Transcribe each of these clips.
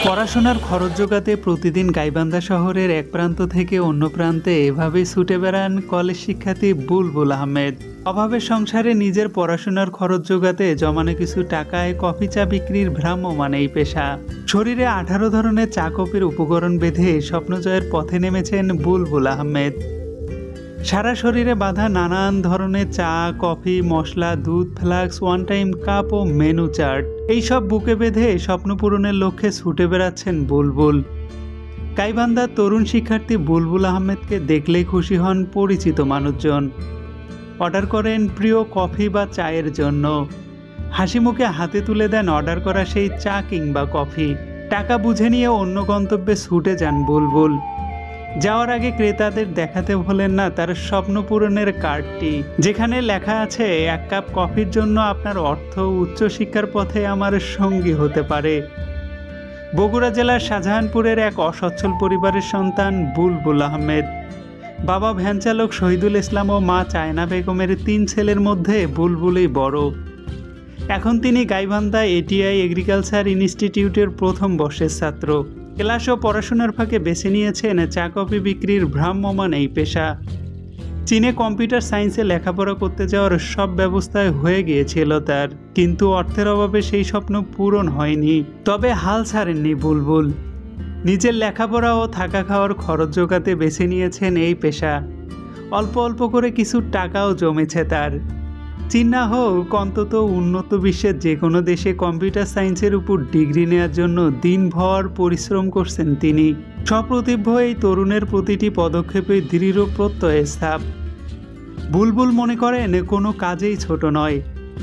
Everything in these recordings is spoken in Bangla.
পড়াশোনার খরচ জোগাতে প্রতিদিন গাইবান্ধা শহরের এক প্রান্ত থেকে অন্য প্রান্তে এভাবেই ছুটে বেড়ান কলেজ শিক্ষার্থী বুলবুল আহমেদ। অভাবের সংসারে নিজের পড়াশোনার খরচ জোগাতে জমানো কিছু টাকায় কফি চা বিক্রির ভ্রাম্যমাণ এই পেশা। শরীরে 18 ধরনের চা কফির উপকরণ বেঁধে স্বপ্নজয়ের পথে নেমেছেন বুলবুল আহমেদ। সারা শরীরে বাঁধা নানান ধরনের চা, কফি, মশলা, দুধ, ফ্লাক্স, ওয়ান টাইম কাপ ও মেনু চার্ট এইসব বুকে বেঁধে স্বপ্ন পূরণের লক্ষ্যে ছুটে বেড়াচ্ছেন বুলবুল। গাইবান্ধার তরুণ শিক্ষার্থী বুলবুল আহমেদকে দেখলেই খুশি হন পরিচিত মানুষজন। অর্ডার করেন প্রিয় কফি বা চায়ের জন্য। হাসি মুখে হাতে তুলে দেন অর্ডার করা সেই চা কিংবা কফি। টাকা বুঝে নিয়ে অন্য গন্তব্যে ছুটে যান বুলবুল। যাওয়ার আগে ক্রেতাদের দেখাতে ভোলেন না তার স্বপ্ন পূরণের কার্ডটি, যেখানে লেখা আছে 1 কাপ কফির জন্য আপনার অর্থ উচ্চশিক্ষার পথে আমার সঙ্গী হতে পারে। বগুড়া জেলার শাহজাহানপুরের এক অসচ্ছল পরিবারের সন্তান বুলবুল আহমেদ। বাবা ভ্যান চালক শহীদুল ইসলাম ও মা চায়না বেগমের 3 ছেলের মধ্যে বুলবুলই বড়। এখন তিনি গাইবান্ধা এটিআই এগ্রিকালচার ইনস্টিটিউটের প্রথম বর্ষের ছাত্র। ক্লাস ও পড়াশোনার ফাঁকে বেছে নিয়েছেন চা কফি বিক্রির ভ্রাম্যমাণ এই পেশা। চীনে কম্পিউটার সায়েন্সে লেখাপড়া করতে যাওয়ার সব ব্যবস্থায় হয়ে গিয়েছিল তার, কিন্তু অর্থের অভাবে সেই স্বপ্ন পূরণ হয়নি। তবে হাল ছাড়েননি বুলবুল। নিজের লেখাপড়া ও থাকা খাওয়ার খরচ জোগাতে বেছে নিয়েছেন এই পেশা। অল্প অল্প করে কিছু টাকাও জমেছে তার। চীন না হোক, অন্তত উন্নত বিশ্বের যে কোনো দেশে কম্পিউটার সায়েন্সের উপর ডিগ্রি নেওয়ার জন্য দিনভর পরিশ্রম করছেন তিনি। সপ্রতিভ এই তরুণের প্রতিটি পদক্ষেপে দৃঢ় প্রত্যয়ের ছাপ। বুলবুল মনে করেন কোনো কাজেই ছোট নয়।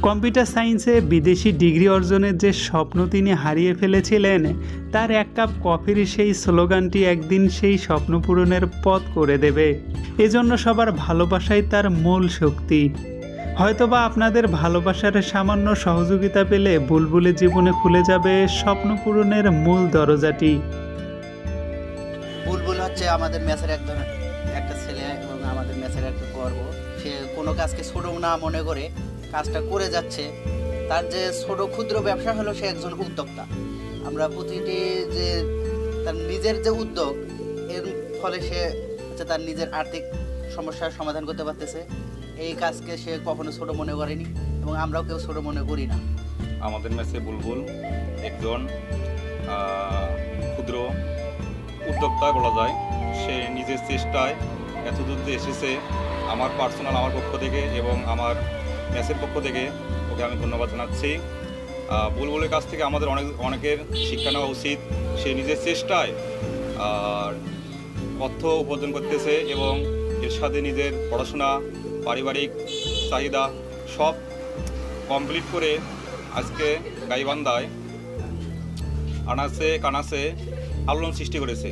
কম্পিউটার সায়েন্সে বিদেশি ডিগ্রি অর্জনের যে স্বপ্ন তিনি হারিয়ে ফেলেছিলেন, তার 1 কাপ কফির সেই স্লোগানটি একদিন সেই স্বপ্ন পূরণের পথ করে দেবে। এজন্য সবার ভালোবাসাই তার মূল শক্তি। হয়তোবা আপনাদের ভালোবাসার সামান্য সহযোগিতা পেলে বুলবুলের জীবনে খুলে যাবে স্বপ্ন পূরণের মূল দরজাটি। বুলবুল হচ্ছে আমাদের মেসের একটা ছেলে এবং আমাদের মেসের একটা গর্ব। সে কোনো কাজকে ছোট না মনে করে কাজটা করে যাচ্ছে। তার যে ছোট ক্ষুদ্র ব্যবসা হলো, সে একজন উদ্যোক্তা। আমরা প্রতিটি যে তার নিজের যে উদ্যোগ, এর ফলে সে তার নিজের আর্থিক সমস্যার সমাধান করতে পারতেছে। এই কাজকে সে কখনো ছোট মনে করেনি এবং আমরাও কেউ ছোট মনে করি না। আমাদের মেসে বুলবুল একজন ক্ষুদ্র উদ্যোক্তা বলা যায়। সে নিজের চেষ্টায় এতদূর এসেছে। আমার পক্ষ থেকে এবং আমার মেসের পক্ষ থেকে ওকে আমি ধন্যবাদ জানাচ্ছি। বুলবুলের কাছ থেকে আমাদের অনেকের শিক্ষা নেওয়া উচিত। সে নিজের চেষ্টায় অর্থ উপার্জন করতেছে এবং এর সাথে নিজের পড়াশোনা, পারিবারিক চাহিদা সব কমপ্লিট করে আজকে গাইবান্ধায় আনাচে কানাচে আলোড়ন সৃষ্টি করেছে।